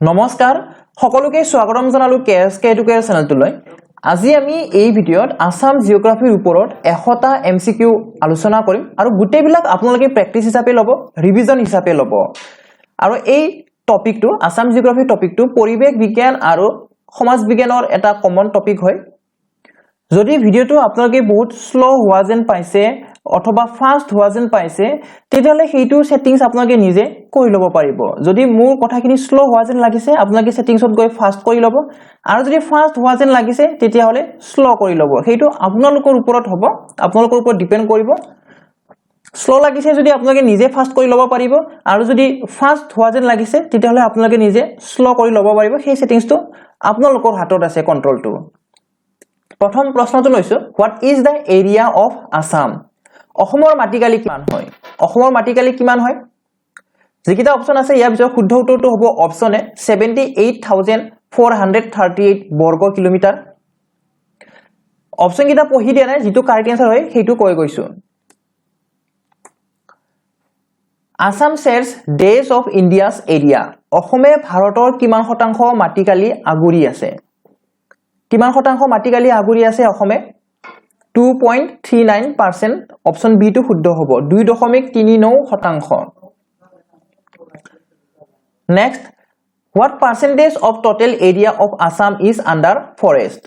নমস্কাৰ সকলোকে স্বাগতম জনালো কেএসকে এডুকেশ্যন চেনেলটোলৈ আজি আমি এই ভিডিঅত আসাম জিওগ্ৰাফিৰ ওপৰত 100টা এমসিকিউ আলোচনা কৰিম আৰু গুটেইবিলাক আপোনালোকে প্ৰেক্টিস হিচাপে লব ৰিভিজন হিচাপে লব আৰু এই টপিকটো আসাম জিওগ্ৰাফি টপিকটো পৰিৱেশ বিজ্ঞান আৰু সমাজ বিজ্ঞানৰ এটা কমন টপিক হয় যদি ভিডিওটো আপোনালোকে বহুত স্লো হোৱা যেন পাইছে অথবা ফাস্ট হোৱা যেন পাইছে তেতিয়ালে হেইটো সেটিংস আপোনালোকে নিজে কৰি লব পাৰিব যদি মোৰ কথাখিনি স্লো হোৱা যেন লাগিছে আপোনালোকে সেটিংসত গৈ ফাস্ট কৰি লব আৰু যদি ফাস্ট হোৱা যেন লাগিছে তেতিয়া হলে স্লো কৰি লব হেইটো আপোনালোকৰ ওপৰত হ'ব আপোনালোকৰ ওপৰত ডিপেন্ড কৰিব স্লো লাগিছে যদি আপোনালোকে নিজে ফাস্ট কৰি লব পাৰিব আৰু যদি ফাস্ট হোৱা যেন লাগিছে তেতিয়া হলে আপোনালোকে নিজে স্লো কৰি লব পাৰিব সেই সেটিংসটো আপোনালোকৰ হাতত আছে কন্ট্ৰলটো প্ৰথম প্ৰশ্নটো লৈছো what is the area of Assam অসমৰ মাটিকালি কিমান হয় অসমৰ মাটিকালি কিমান হয় যিকিটা অপচন আছে ইয়াৰ ভিতৰত শুদ্ধ উত্তৰটো হ'ব অপচন এ 78438 বৰ্গ কিলোমিটাৰ অপচন কিটা পঢ়ি দিয়া নাই যেটো কাৰেক্ট আনসাৰ হয় হেতু কৈ গৈছো Assam shares days of India's area অসমে ভাৰতৰ কিমান শতাংশ মাটিকালি আগুৰি আছে কিমান শতাংশ মাটিকালি আগুৰি আছে অসমে 2.39% অপচন বি টো শুদ্ধ হ'ব 2.39 শতাংশ next what percentage of total area of Assam is under forest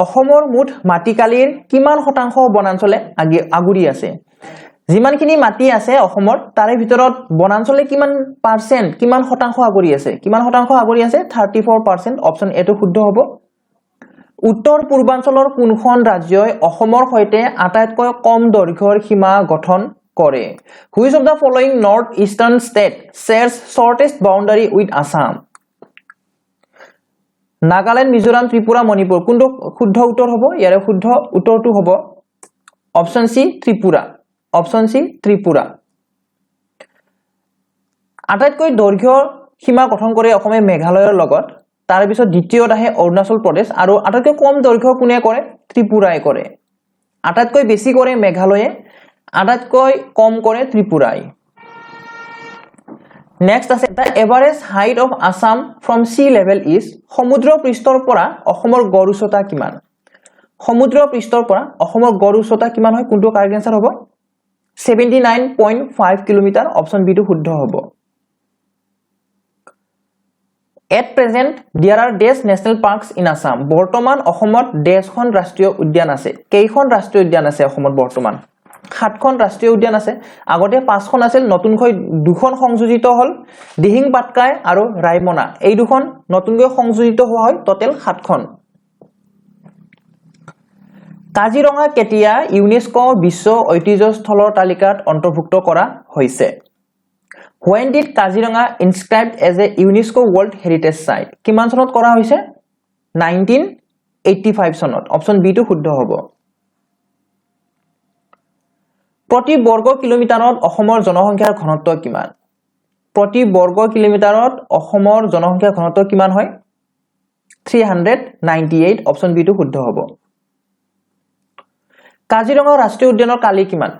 অসমৰ মুঠ মাটিকালিৰ কিমান শতাংশ বনাঞ্চলে আগুৰি আছে যিমানখিনি মাটি আছে অসমৰ তাৰে ভিতৰত বনাঞ্চলে কিমান পাৰ্সেন্ট কিমান শতাংশ আগুৰি আছে 34% অপচন এ টো শুদ্ধ হ'ব উত্তৰ পূৰ্বাঞ্চলৰ কোনখন ৰাজ্যই অসমৰ সৈতে আটাইতকৈ কম দৈৰ্ঘ্যৰ সীমা গঠন কৰে Which of the following north eastern state shares shortest boundary with Assam Nagaland Mizoram Tripura Manipur কোনটো শুদ্ধ উত্তৰ হ'ব ইয়াৰে শুদ্ধ উত্তৰটো হ'ব অপচন সি ত্ৰিপুৰা আটাইতকৈ দৈৰ্ঘ্যৰ সীমা গঠন কৰে অসমে মেঘালয়ৰ লগত তাৰ পিছত দ্বিতীয়ত আহে অৰুণাচল প্ৰদেশ আৰু আটাইতকৈ কম দৈৰ্ঘ্য কোনে কৰে ত্ৰিপুৰাই কৰে আটাইতকৈ বেছি কৰে মেঘালয়ে আটাইতকৈ কম কৰে ত্ৰিপুৰাই নেক্সট আছে the average height of Assam from sea level is সমুদ্ৰ পৃষ্ঠৰ পৰা অসমৰ গড় উচ্চতা কিমান সমুদ্ৰ পৃষ্ঠৰ পৰা অসমৰ গড় উচ্চতা কিমান হয় কোনটো কাৰেক্ট আনসাৰ হ'ব 79.5 কিলোমিটাৰ অপচন বি টো শুদ্ধ হ'ব At present, there are dash national parks in Assam. বৰ্তমান অসমত দেশখন ৰাষ্ট্ৰীয় উদ্যান আছে। কেইখন ৰাষ্ট্ৰীয় উদ্যান আছে অসমত বৰ্তমান? 7খন ৰাষ্ট্ৰীয় উদ্যান আছে। আগতে 5খন আছিল, নতুনকৈ 2খন সংযোজিত হ'ল। দিহিং পাটকাই আৰু ৰায়মনা। এই দুখন নতুনকৈ সংযোজিত হোৱা হয়, টোটেল 7খন। কাজিৰঙা কেতিয়া ইউনেস্কো বিশ্ব ঐতিহ্য স্থলৰ তালিকাত অন্তৰ্ভুক্ত কৰা হৈছে? When did Kaziranga inscribed as a UNESCO World Heritage Site? কিমান চনত কৰা হৈছে 1985 চনত অপচন বি টো শুদ্ধ হ'ব প্ৰতি বৰ্গ কিলোমিটাৰত অসমৰ জনসংখ্যাৰ ঘনত্ব কিমান প্ৰতি বৰ্গ কিলোমিটাৰত অসমৰ জনসংখ্যাৰ ঘনত্ব কিমান হয় 398 অপচন বি টো শুদ্ধ হ'ব কাজিৰঙা ৰাষ্ট্ৰীয় উদ্যানৰ কালি কিমান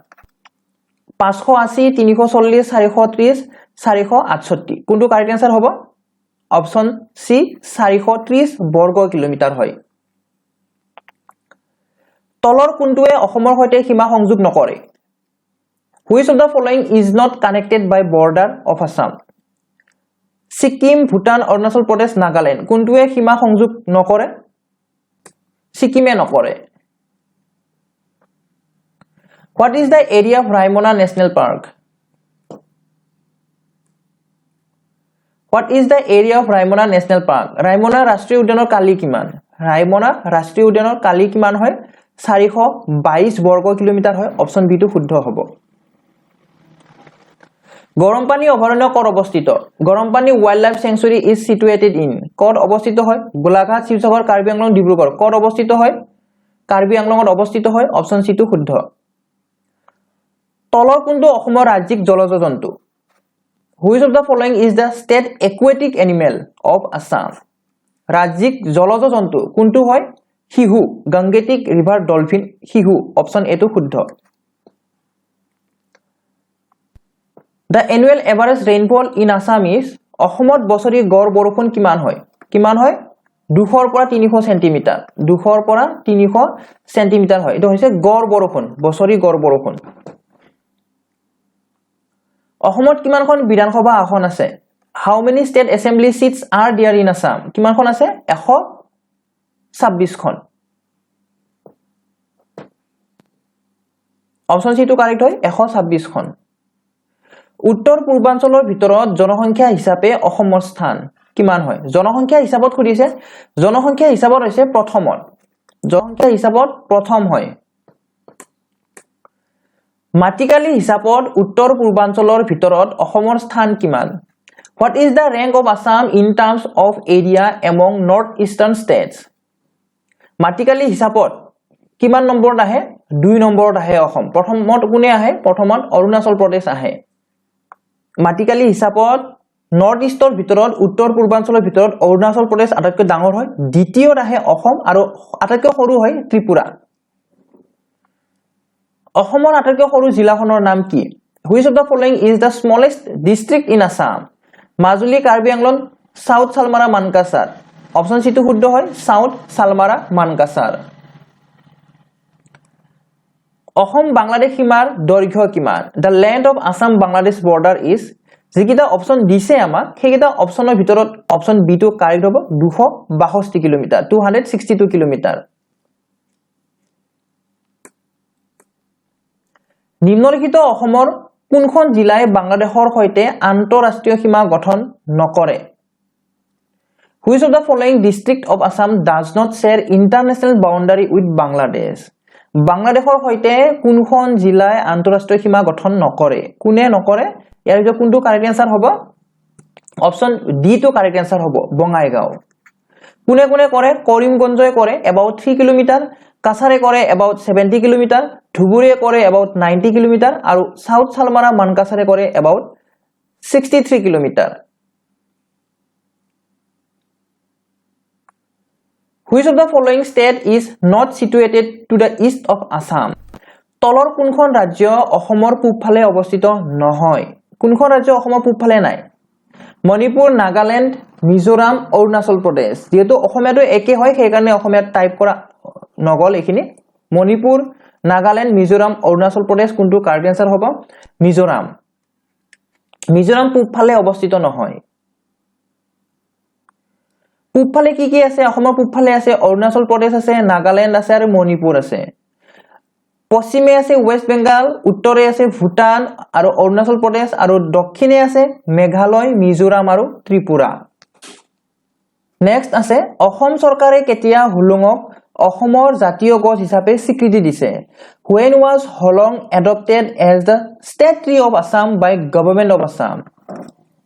580 340 430 468 কোনটো কাৰেক্ট আনসাৰ হ'ব অপচন সি 430 বৰ্গ কিলোমিটাৰ হয় তলৰ কোনটোৱে অসমৰ সৈতে সীমা সংযোগ নকৰে Which of the following is not connected by border of Assam Sikkim Bhutan Arunachal Pradesh Nagaland কোনটোৱে সীমা সংযোগ নকৰে সিকিমে নকৰে What is the area of Raimona National Park? What is the area of Raimona National Park? Raimona ৰাষ্ট্ৰীয় উদ্যানৰ কালি কিমান? Raimona ৰাষ্ট্ৰীয় উদ্যানৰ কালি কিমান হয়? 422 বৰ্গ কিলোমিটাৰ হয়। অপচন বি টো শুদ্ধ হ'ব। গৰমপানী অভয়াৰণ্য ক'ত অৱস্থিত? গৰমপানী ওয়াইল্ডলাইফ স্যাংচুৰী is situated in ক'ত অৱস্থিত হয়? গোলাঘাট, শিৱসাগৰ, কাৰ্বি আংলং, ডিব্ৰুগড় ক'ত অৱস্থিত হয়? কাৰ্বি আংলঙত অৱস্থিত হয়। অপচন সি টো শুদ্ধ। তলৰ কোনটো অসমৰ ৰাজ্যিক জলজ জন্তু Which of the following is the state aquatic animal of Assam ৰাজ্যিক জলজ জন্তু কোনটো হয় শিহু গংগেটিক ৰিভাৰ ডলফিন শিহু অপচন এ টো শুদ্ধ The annual average rainfall in Assam is অসমত বছৰি গড় বৰষুণ কিমান হয় 200 পৰা 300 সেন্টিমিটাৰ 200 পৰা 300 সেন্টিমিটাৰ হয় এটো হৈছে গড় বৰষুণ বছৰি গড় বৰষুণ অসমত কিমানখন বিধানসভা আসন আছে how many state assembly seats are there in Assam কিমানখন আছে 126 খন অপচন সি টো কাৰেক্ট হয় 126 খন উত্তৰ পূৰ্বাঞ্চলৰ ভিতৰত জনসংখ্যা হিচাপে অসমৰ স্থান কিমান হয় জনসংখ্যা হিচাপত খুদিছে জনসংখ্যা হিচাপত হৈছে প্ৰথমত জনসংখ্যা হিচাপত প্ৰথম হয় মাটিকালি হিচাপত উত্তৰ পূৰ্বাঞ্চলৰ ভিতৰত অসমৰ স্থান কিমান What is the rank of Assam in terms of area among northeastern states মাটিকালি হিচাপত কিমান নম্বৰত আহে 2 নম্বৰত আহে অসম প্ৰথমত কোনে আহে প্ৰথমত অৰুণাচল প্ৰদেশ আহে মাটিকালি হিচাপত নৰ্থ ইষ্টৰ ভিতৰত উত্তৰ পূৰ্বাঞ্চলৰ ভিতৰত অৰুণাচল প্ৰদেশ আটাইতকৈ ডাঙৰ হয় দ্বিতীয়ত আহে অসম আৰু আটাইতকৈ সৰু হয় ত্ৰিপুৰা অসমৰ আটাইতকৈ সৰু জিলাখনৰ নাম কি Which of the following is the smallest district in Assam Majuli Karbi Anglong south Salmara Mankachar option C টো শুদ্ধ হয় সাউথ সালমাৰা মানকাছাৰ অসম বাংলাদেশ সীমাৰ দৈৰ্ঘ্য কিমান The length of Assam Bangladesh border is যিকিটা অপচন দিছে আমাক সেইকিটা অপচনৰ ভিতৰত অপচন বি টো কাৰেক্ট হ'ব 262 কিলোমিটাৰ 262 কিলোমিটাৰ নিম্নলিখিত অসমৰ কোনখন জিলাই বাংলাদেশৰ সৈতে আন্তঃৰাষ্ট্ৰীয় সীমা গঠন নকৰে Which of the following district of Assam does not share international boundary with Bangladesh বাংলাদেশৰ সৈতে কোনখন জিলাই আন্তঃৰাষ্ট্ৰীয় সীমা গঠন নকৰে কোনে নকৰে ইয়াৰ ভিতৰত কোনটো কাৰেক্ট আনসাৰ হ'ব অপচন ডি টো কাৰেক্ট আনসাৰ হ'ব বঙাইগাঁও কোনে কোনে কৰে কৰিমগঞ্জই কৰে about 3 কিলোমিটাৰ কাছাৰে কৰে about 70 কিলোমিটাৰ ধুবুৰীয়ে কৰে about 90 কিলোমিটাৰ আৰু সাউথ সালমাৰা মানকাছাৰে কৰে about 63 kilometre Which of the following state is not situated to the east of Assam তলৰ কোনখন ৰাজ্য অসমৰ পূবফালে অৱস্থিত নহয় কোনখন ৰাজ্য অসমৰ পূবফালে নাই মণিপুৰ নাগালেণ্ড মিজোৰাম অৰুণাচল প্ৰদেশ যেহেতু অসমীয়াটো একে হয় সেই কাৰণে অসমীয়াত টাইপ কৰা নগল এখিনি মণিপুৰ নাগালেণ্ড মিজোৰাম অৰুণাচল প্ৰদেশ কোনটো কাৰেক্ট আনসাৰ হ'ব মিজোৰাম মিজোৰাম পূবফালে অৱস্থিত নহয় পূবফালে কি আছে অসমৰ পূবফালে আছে অৰুণাচল প্ৰদেশ আছে নাগালেণ্ড আছে আৰু মণিপুৰ আছে পশ্চিমে আছে ওয়েস্ট বেংগল উত্তৰে আছে ভুটান আৰু অৰুণাচল প্ৰদেশ আৰু দক্ষিণে আছে মেঘালয় মিজোৰাম আৰু ত্ৰিপুৰা নেক্সট আছে অসম চৰকাৰে কেতিয়া হুলুঙক অসমৰ জাতীয় গছ হিচাপে স্বীকৃতি দিছে When was Holong adopted as the state tree of Assam by government of Assam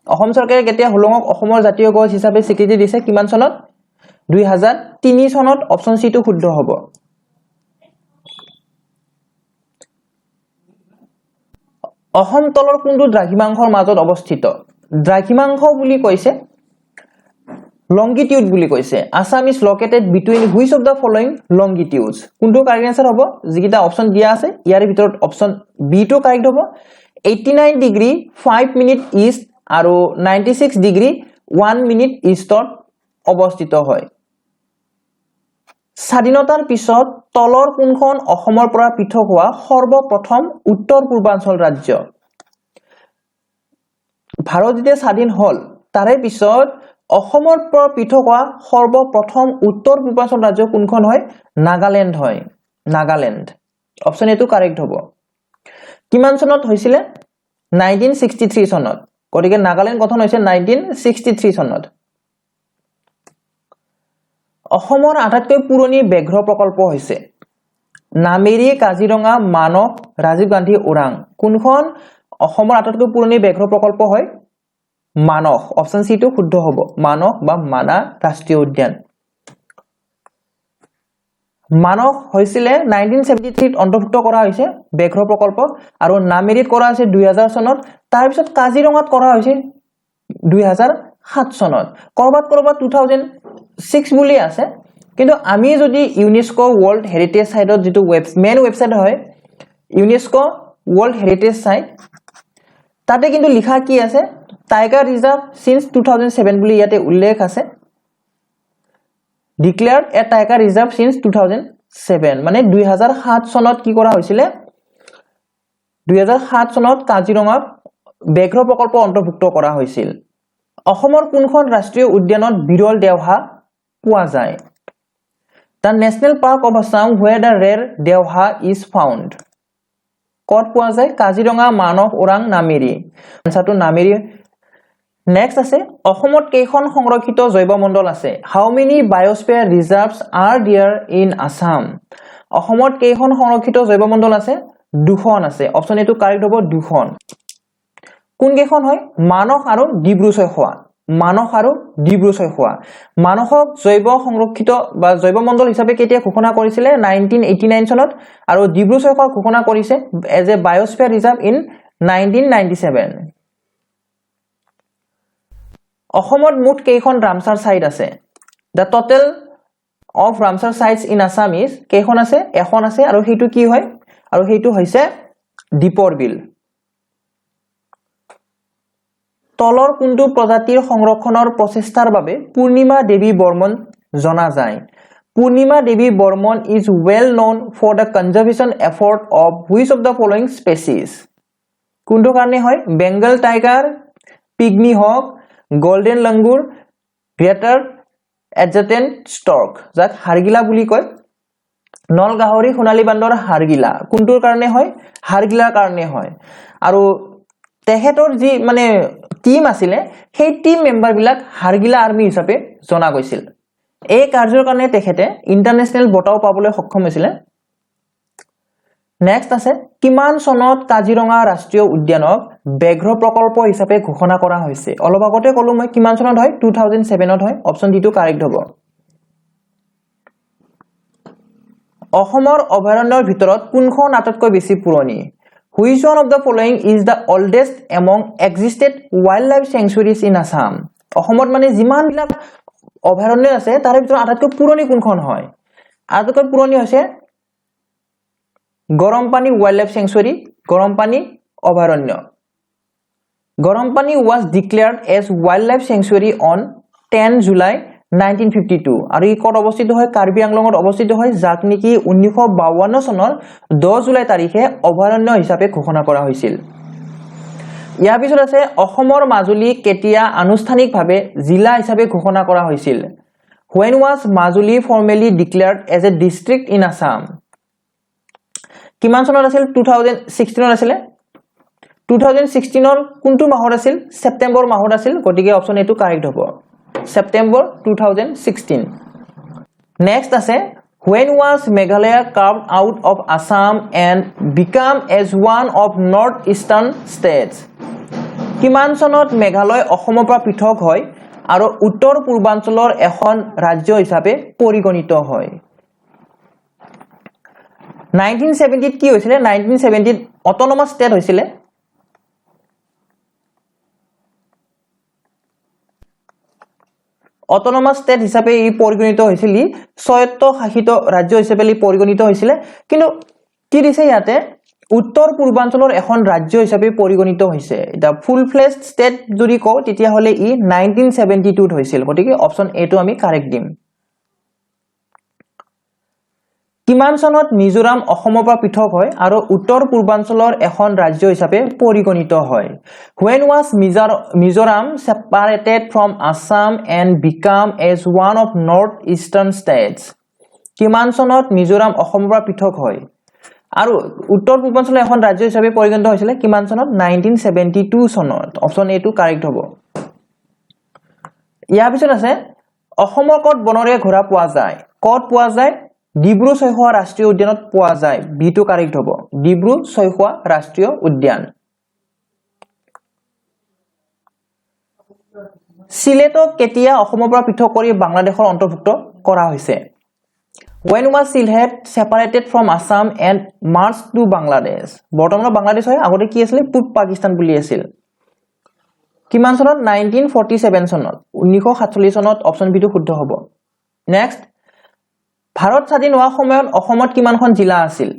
Assam চৰকাৰে কেতিয়া হুলুঙক অসমৰ জাতীয় গছ হিচাপে স্বীকৃতি দিছে কিমান চনত 2003 চনত অপচন সি টো শুদ্ধ হ'ব অসম তলৰ কোনটো দ্ৰাঘিমাংশৰ মাজত অৱস্থিত দ্ৰাঘিমাংশ বুলি কৈছে longitude বুলি কৈছে Assam is located between which of the following longitudes কোনটো কাৰেক্ট আনসাৰ হ'ব যিকিটা অপচন দিয়া আছে ইয়াৰ ভিতৰত অপচন বি টো কাৰেক্ট হ'ব 89 ডিগ্ৰী 5 মিনিট ইষ্ট আৰু 96 ডিগ্ৰী 1 মিনিট ইষ্টত অৱস্থিত হয় স্বাধীনতাৰ পিছত তলৰ কোনখন অসমৰ পৰা পৃথক হোৱা সৰ্বপ্ৰথম উত্তৰ পূৰ্বাঞ্চল ৰাজ্য ভাৰত যেতিয়া স্বাধীন হল তাৰে পিছত অসমৰ পৰা পৃথক হোৱা সৰ্বপ্ৰথম উত্তৰ পূৰ্বাঞ্চল ৰাজ্য কোনখন হয় নাগালেণ্ড হয় নাগালেণ্ড অপচন এ টো কাৰেক্ট হ'ব কিমান চনত হৈছিল 1963 চনত গতিকে নাগালেণ্ড গঠন হৈছে 1963 চনত অসমৰ আটাইতকৈ পুৰণি ব্যাঘ্ৰ প্ৰকল্প হৈছে নামেৰি কাজিৰঙা মানস ৰাজীৱ গান্ধী ওৰাং কোনখন অসমৰ আটাইতকৈ পুৰণি ব্যাঘ্ৰ প্ৰকল্প হয় মানস অপচন সি টো শুদ্ধ হ'ব মানস বা মানা ৰাষ্ট্ৰীয় উদ্যান মানস হৈছিল 1973 ত অন্তৰ্ভুক্ত কৰা হৈছে ব্যাঘ্ৰ প্ৰকল্প আৰু নামেৰিত কৰা হৈছে 2000 চনত তাৰ পিছত কাজিৰঙাত কৰা হৈছে 2007 চনত কৰবাত 2006 বুলি আছে কিন্তু আমি যদি ইউনেস্কো ওয়াৰ্ল্ড হেৰিটেজ সাইটত যেটো মেইন ওয়েবসাইট হয় ইউনেস্কো ওয়াৰ্ল্ড হেৰিটেজ সাইট তাতে কিন্তু লিখা কি আছে টাইগাৰ ৰিজাৰ্ভ সিন্স 2007 বুলি ইয়াতে উল্লেখ আছে ডিক্লেয়াৰ্ড এ টাইগাৰ ৰিজাৰ্ভ সিন্স 2007 মানে 2007 চনত কি কৰা হৈছিল 2007 চনত কাজিৰঙা ব্যাঘ্ৰ প্ৰকল্প অন্তৰ্ভুক্ত কৰা হৈছিল অসমৰ কোনখন ৰাষ্ট্ৰীয় উদ্যানত বিৰল দেওহা পোৱা যায় The National Park of Assam where the rare দেওহা is found কত পোৱা যায় কাজিৰঙা মানস ওৰাং নামেৰি আনসাৰটো নামেৰি নেক্সট আছে অসমত কেইখন সংৰক্ষিত জৈৱমণ্ডল আছে How many biosphere reserves are there in Assam অসমত কেইখন সংৰক্ষিত জৈৱমণ্ডল আছে দুখন আছে অপচন এটো কাৰেক্ট হ'ব দুখন কোন কেইখন হয় মানস আৰু ডিব্ৰু-চৈখোৱা মানস আৰু ডিব্ৰু-চৈখোৱা মানসক জৈৱ সংৰক্ষিত বা জৈৱমণ্ডল হিচাপে কেতিয়া ঘোষণা কৰিছিল 1989 চনত আৰু ডিব্ৰু-চৈখোৱা ঘোষণা কৰিছে এজ এ বায়োস্ফিয়াৰ ৰিজাৰ্ভ ইন 1997 অসমত মুঠ কেইখন ৰামসাৰ সাইট আছে the total of ramsar sites in Assam is কেইখন আছে এখন আছে আৰু হেতু কি হয় আৰু হেতু হৈছে দীপৰ বিল তলৰ কোনটো প্ৰজাতিৰ সংৰক্ষণৰ প্ৰচেষ্টাৰ বাবে পূৰ্ণিমা দেৱী বৰ্মন জনা যায় পূৰ্ণিমা দেৱী Barman is well known for the conservation effort of which of the following species কোনটো কাৰণে হয় বেঙ্গল টাইগাৰ পিগমি হক গোল্ডেন লাংগুৰ গ্ৰেটাৰ এডজাটেন্ট ষ্টৰ্ক যাক হাৰগিলা বুলি কয় নল গাহৰি সোণালী বান্দৰ হাৰগিলা কোনটোৰ কাৰণে হয় হাৰগিলাৰ কাৰণে হয় আৰু তেহেতৰ যি মানে টিম আছিল সেই টিম মেম্বাৰ বিলাক হাৰগিলা আৰ্মি হিচাপে জনা গৈছিল এই কাৰ্যৰ কাৰণে তেখেতে ইন্টাৰনেশনাল বঁটাও পাবলৈ সক্ষম হৈছিল নেক্সট আছে কিমান চনত কাজিৰঙা ৰাষ্ট্ৰীয় উদ্যানক ব্যাঘ্ৰ প্ৰকল্প হিচাপে ঘোষণা কৰা হৈছে অলপ আগতে কলো মই কিমান চনত হয় 2007 ত হয় অপচন ডি টো কাৰেক্ট হ'ব অসমৰ অভয়াৰণ্যৰ ভিতৰত কোনখন আটাইতকৈ বেছি পুৰণি Which one of the following is the oldest among existed wildlife sanctuaries in Assam? অসমত মানে যিমান বিলাক অভয়াৰণ্য আছে তাৰে ভিতৰত আটাইতকৈ পুৰণি কোনখন হয় আটাইতকৈ পুৰণি হৈছে গৰমপানী wildlife sanctuary গৰমপানী অভয়াৰণ্য গৰমপানী was declared as wildlife sanctuary on 10 July 1952 আৰু ই কত অৱস্থিত হয় কাৰ্বি আংলঙত অৱস্থিত হয় যাক নেকি 1952 চনৰ 10 জুলাই তাৰিখে অভয়াৰণ্য হিচাপে ঘোষণা কৰা হৈছিল ইয়াৰ পিছত আছে অসমৰ মাজুলী কেতিয়া আনুষ্ঠানিকভাৱে জিলা হিচাপে ঘোষণা কৰা হৈছিল When was Majuli formally declared as a district in Assam কিমান চনত আছিল 2016 ত আছিল 2016 ৰ কোনটো মাহত আছিল সেপ্টেম্বৰ মাহত আছিল গতিকে অপচন এটো কাৰেক্ট হ'ব September 2016 next আছে when was Meghalaya carved out of Assam and become as one of northeastern states কিমান চনত মেঘালয় অসমৰ পৰা পৃথক হয় আৰু উত্তৰ পূৰ্বাঞ্চলৰ এখন ৰাজ্য হিচাপে পৰিগণিত হয় 1970 ত কি হৈছিল 1970 ত অটোনমাস ষ্টেট হৈছিল অটোনমাস ষ্টেট হিচাপে ই পৰিগণিত হৈছিল স্বায়ত্ত শাসিত ৰাজ্য হিচাপে ই পৰিগণিত হৈছিল কিন্তু কি দিছে ইয়াতে উত্তৰ পূৰ্বাঞ্চলৰ এখন ৰাজ্য হিচাপে পৰিগণিত হৈছে এটা ফুল ফ্লেজড ষ্টেট যদি কও তেতিয়া হলে ই 1972 ত হৈছিল গতিকে অপচন এ টো আমি কাৰেক্ট দিম কিমান চনত মিজোৰাম অসমৰ পৰা পৃথক হয় আৰু উত্তৰ পূৰ্বাঞ্চলৰ এখন ৰাজ্য হিচাপে পৰিগণিত হয় When was Mizoram separated from Assam and become as one of northeastern states কিমান চনত মিজোৰাম অসমৰ পৰা পৃথক হয় আৰু উত্তৰ পূৰ্বাঞ্চলৰ এখন ৰাজ্য হিচাপে পৰিগণিত হৈছিল কিমান চনত 1972 চনত অপচন এ টো কাৰেক্ট হ'ব ইয়াৰ পিছত আছে অসমৰ কত বনৰীয়া ঘোঁৰা পোৱা যায় কত পোৱা যায় ডিব্ৰু-চৈখোৱা ৰাষ্ট্ৰীয় উদ্যানত পোৱা যায় বি টো কাৰেক্ট হ'ব ডিব্ৰু-চৈখোৱা ৰাষ্ট্ৰীয় উদ্যান সিলেটক কেতিয়া অসমৰ পৰা পৃথক কৰি বাংলাদেশৰ অন্তৰ্ভুক্ত কৰা হৈছে When was Sylhet separated from Assam and merged to Bangladesh বৰ্তমানৰ বাংলাদেশ হয় আগতে কি আছিল পূব পাকিস্তান বুলি আছিল কিমান চনত 1947 চনত 1947 চনত অপচন বি টো শুদ্ধ হ'ব নেক্সট ভাৰত স্বাধীন হোৱাৰ সময়ত অসমত কিমানখন জিলা আছিল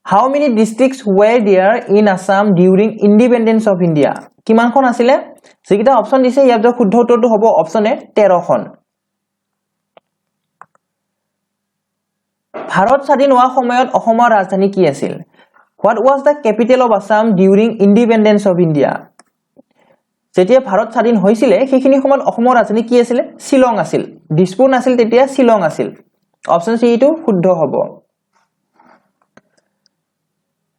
How many districts were there in Assam during independence of India কিমানখন আছিলে যেকিটা অপচন দিছে ইয়াৰ শুদ্ধ উত্তৰটো হ'ব অপচন এ 13খন ভাৰত স্বাধীন হোৱা সময়ত অসমৰ ৰাজধানী কি আছিল What was the capital of Assam during independence of India যেতিয়া ভাৰত স্বাধীন হৈছিল সেইখিনি সময়ত অসমৰ ৰাজধানী কি আছিল শিলং আছিল দিছপুৰ নাছিল তেতিয়া শিলং আছিল অপচন সি টো শুদ্ধ হ'ব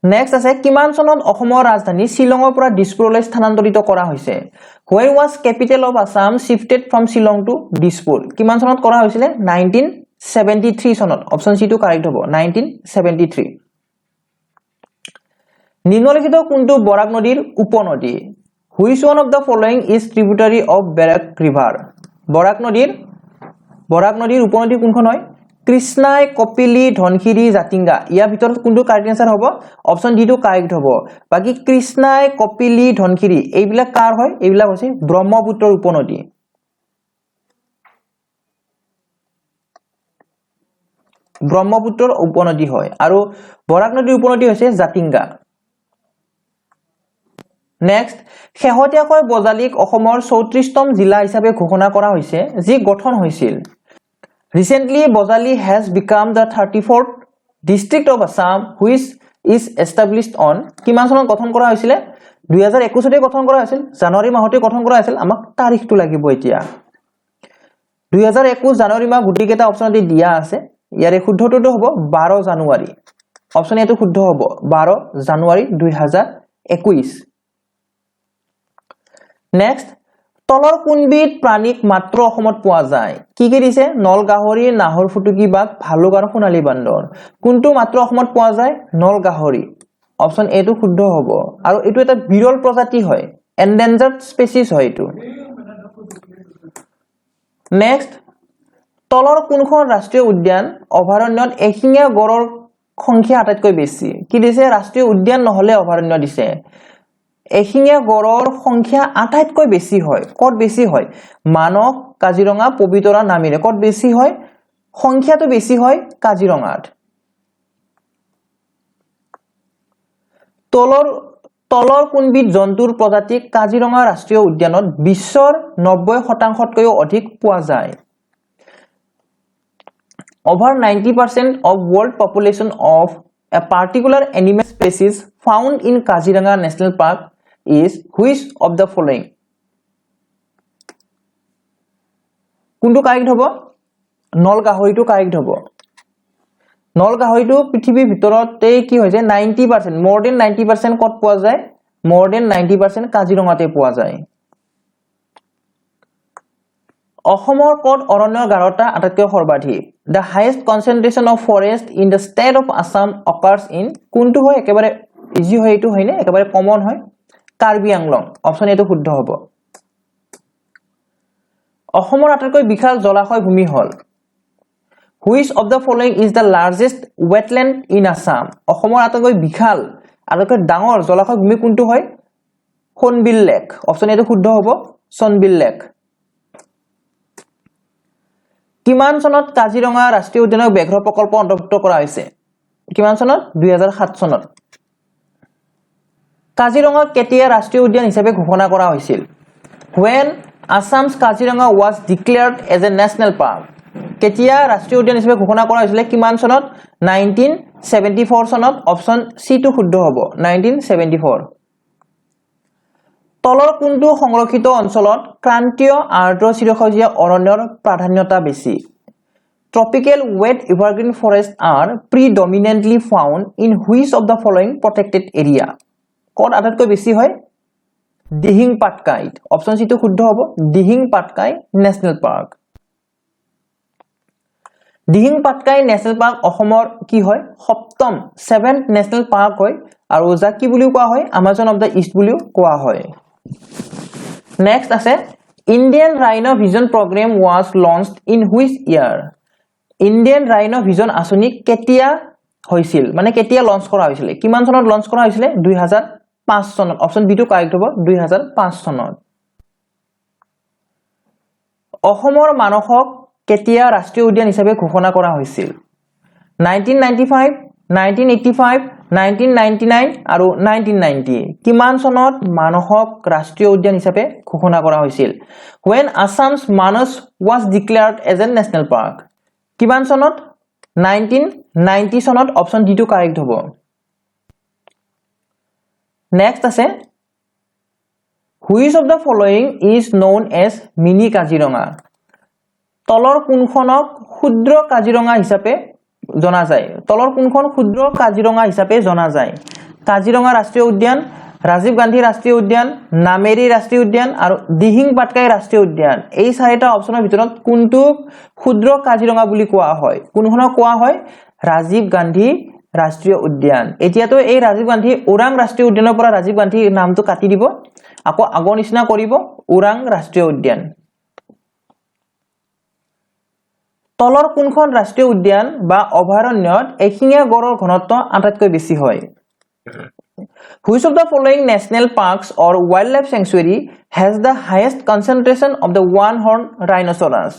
নেক্সট আছে কিমান চনত অসমৰ ৰাজধানী শিলঙৰ পৰা দিছপুৰলৈ স্থানান্তৰিত কৰা হৈছে When was capital of Assam shifted from Shillong to Dispur কিমান চনত কৰা হৈছিল 1973 চনত অপচন সি টো কাৰেক্ট হ'ব 1973 নিম্নলিখিত কোনটো বৰাক নদীৰ উপনদী Which one of the following is tributary of Barak River বৰাক নদীৰ উপনদী কোনখন হয় কৃষ্ণাই কপিলি ধনখিৰি জাতিংগা ইয়াৰ ভিতৰত কোনটো কাৰেক্ট আনসাৰ হ'ব অপচন ডি টো কাৰেক্ট হ'ব বাকি কৃষ্ণাই কপিলি ধনখিৰি এইবিলাক কাৰ হয় এইবিলাক হৈছে ব্ৰহ্মপুত্ৰৰ উপনদী ব্ৰহ্মপুত্ৰৰ উপনদী হয় আৰু বৰাক নদীৰ উপনদী হৈছে জাতিংগা নেক্সট শেহতীয়াকৈ বজালিক অসমৰ 34তম জিলা হিচাপে ঘোষণা কৰা হৈছে যি গঠন হৈছিল Recently Bozali has become the 34th district of Assam which is established on কিমান চনত গঠন কৰা হৈছিল 2021 তে গঠন কৰা হৈছিল জানুৱাৰী মাহতে গঠন কৰা হৈছিল আমাক তাৰিখটো লাগিব এতিয়া 2021 জানুৱাৰী মাহ গুটিকেটা অপচনতে দিয়া আছে ইয়াৰে শুদ্ধটো হ'ব 12 জানুৱাৰী অপচন এটো শুদ্ধ হ'ব 12 জানুৱাৰী 2021 নেক্সট তলৰ কোনবিধ প্ৰাণীক মাত্ৰ অসমত পোৱা যায় কি দিছে নল গাহৰি নাহৰ ফুটুকি বাঘ ভালুক আৰু সোণালী বান্দৰ কোনটো মাত্ৰ অসমত পোৱা যায় নল গাহৰি অপচন এ টো শুদ্ধ হ'ব আৰু এটো এটা বিৰল প্ৰজাতি হয় এন্ডেঞ্জাৰ্ড স্পেচিছ হয় এটো নেক্সট তলৰ কোনখন ৰাষ্ট্ৰীয় উদ্যান অভয়াৰণ্যত এশিঙীয়া গড়ৰ সংখ্যা আটাইতকৈ বেছি কি দিছে ৰাষ্ট্ৰীয় উদ্যান নহলে অভয়াৰণ্য দিছে এশিঙীয়া গড়ৰ সংখ্যা আটাইতকৈ বেছি হয় কত বেছি হয় মানস কাজিৰঙা পবিতৰা নামেৰে কত বেছি হয় সংখ্যাটো বেছি হয় কাজিৰঙাত তলৰ কোনবিধ জন্তুৰ প্ৰজাতি কাজিৰঙা ৰাষ্ট্ৰীয় উদ্যানত বিশ্বৰ 90% অধিক পোৱা যায় Over 90% of world population of a particular animal species found in Kaziranga National Park is which of the following কোনটো কাৰেক্ট হ'ব নল গাহৰিটো কাৰেক্ট হ'ব নল গাহৰিটো পৃথিৱীৰ ভিতৰতে কি হৈছে 90% more than 90% কত পোৱা যায় more than 90% কাজিৰঙাতে পোৱা যায় অসমৰ কত অৰণ্যৰ গাঢ়তা আটাইতকৈ সৰ্বাধিক the highest concentration of forest in the state of Assam occurs in কোনটো হয় একেবাৰে ইজি হয় এটো হয়নে একেবাৰে কমন হয় কাৰ্বি আংলং অপচন এটো শুদ্ধ হ'ব অসমৰ আটাইতকৈ বিশাল জলাশয় ভূমি হল Which of the following is the largest wetland in Assam অসমৰ আটাইতকৈ বিশাল আটাইতকৈ ডাঙৰ জলাশয় ভূমি কোনটো হয় সোণবিল লেক অপচন এটো শুদ্ধ হ'ব সোণবিল লেক কিমান চনত কাজিৰঙা ৰাষ্ট্ৰীয় উদ্যানৰ ব্যাঘ্ৰ প্ৰকল্প অন্তৰ্ভুক্ত কৰা হৈছে কিমান চনত 2007 চনত কাজিৰঙা কেতিয়া ৰাষ্ট্ৰীয় উদ্যান হিচাপে ঘোষণা কৰা হৈছিল When Assam's Kaziranga was declared as a national park কেতিয়া ৰাষ্ট্ৰীয় উদ্যান হিচাপে ঘোষণা কৰা হৈছিল কিমান চনত 1974 চনত অপচন সি টো শুদ্ধ হ'ব 1974 তলৰ কোনটো সংৰক্ষিত অঞ্চলত ক্ৰান্তীয় আৰ্দ্ৰ চিৰসেউজীয়া অৰণ্যৰ প্ৰাধান্যতা বেছি Tropical wet evergreen forests are predominantly found in which of the following protected area কত আটাইতকৈ বেছি হয় দিহিং পাটকাই অপচন সি টো শুদ্ধ হ'ব Dihing Patkai national park Dihing Patkai national park অসমৰ কি হয় সপ্তম 7th নেশনেল পাৰ্ক হয় আৰু যাক কি বুলিও কোৱা হয় আমাজন অফ দা ইষ্ট বুলিও কোৱা হয় নেক্সট আছে Indian rhino vision program was launched in which year Indian rhino vision আঁচনি কেতিয়া হৈছিল মানে কেতিয়া লঞ্চ কৰা হৈছিল কিমান চনত লঞ্চ কৰা হৈছিল 2005 চনত অপচন বি টো কাৰেক্ট হ'ব 2005 চনত অসমৰ মানসক কেতিয়া ৰাষ্ট্ৰীয় উদ্যান হিচাপে ঘোষণা কৰা হৈছিল 1995 1985 1999 আৰু 1990 কিমান চনত মানসক ৰাষ্ট্ৰীয় উদ্যান হিচাপে ঘোষণা কৰা হৈছিল when Assam's Manas was declared as a national park কিমান চনত 1990 চনত অপচন ডি টো কাৰেক্ট হ'ব নেক্সট আছে which of the following is known as mini Kaziranga তলৰ কোনখনক ক্ষুদ্ৰ কাজিৰঙা হিচাপে জনা যায় তলৰ কোনখন ক্ষুদ্ৰ কাজিৰঙা হিচাপে জনা যায় কাজিৰঙা ৰাষ্ট্ৰীয় উদ্যান ৰাজীৱ গান্ধী ৰাষ্ট্ৰীয় উদ্যান নামেৰী ৰাষ্ট্ৰীয় উদ্যান আৰু দিহিং পাটকাই ৰাষ্ট্ৰীয় উদ্যান এই চাৰিটা অপচনৰ ভিতৰত কোনটো ক্ষুদ্ৰ কাজিৰঙা বুলি কোৱা হয় কোনখনক কোৱা হয় ৰাজীৱ গান্ধী ৰাষ্ট্ৰীয় উদ্যান এতিয়াতো এই ৰাজীৱ গান্ধী ওৰাং ৰাষ্ট্ৰীয় উদ্যানৰ পৰা ৰাজীৱ গান্ধী নামটো কাটি দিব আকৌ আগৰ নিচিনা কৰিব ওৰাং ৰাষ্ট্ৰীয় উদ্যান তলৰ কোনখন ৰাষ্ট্ৰীয় উদ্যান বা অভয়াৰণ্যত এশিঙীয়া গড়ৰ ঘনত্ব আটাইতকৈ বেছি হয় Which of the following national parks or wildlife sanctuary has the highest concentration of the one-horned rhinoceros?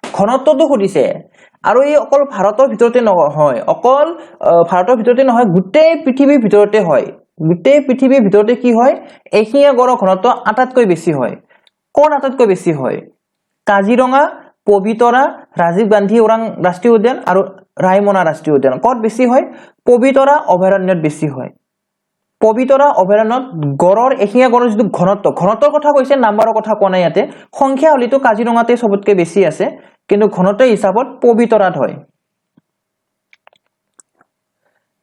ঘনত্বটো সুধিছে আৰু এই অকল ভাৰতৰ ভিতৰতে নহয় অকল ভাৰতৰ ভিতৰতে নহয় গোটেই পৃথিৱীৰ ভিতৰতে হয় গোটেই পৃথিৱীৰ ভিতৰতে কি হয় এশিঙীয়া গড়ৰ ঘনত্ব আটাইতকৈ বেছি হয় কোন আটাইতকৈ বেছি হয় কাজিৰঙা পবিতৰা ৰাজীৱ গান্ধী ওৰাং ৰাষ্ট্ৰীয় উদ্যান আৰু ৰায়মনা ৰাষ্ট্ৰীয় উদ্যান কত বেছি হয় পবিতৰা অভয়াৰণ্যত বেছি হয় পবিতৰা অভয়াৰণ্যত গড়ৰ এশিঙীয়া গড়ৰ যিটো ঘনত্বৰ কথা কৈছে নাম্বাৰৰ কথা কোৱা নাই ইয়াতে সংখ্যা হলিতো কাজিৰঙাতে সবতকৈ বেছি আছে কিন্তু ঘনত্ব হিচাপত পবিতৰাত হয়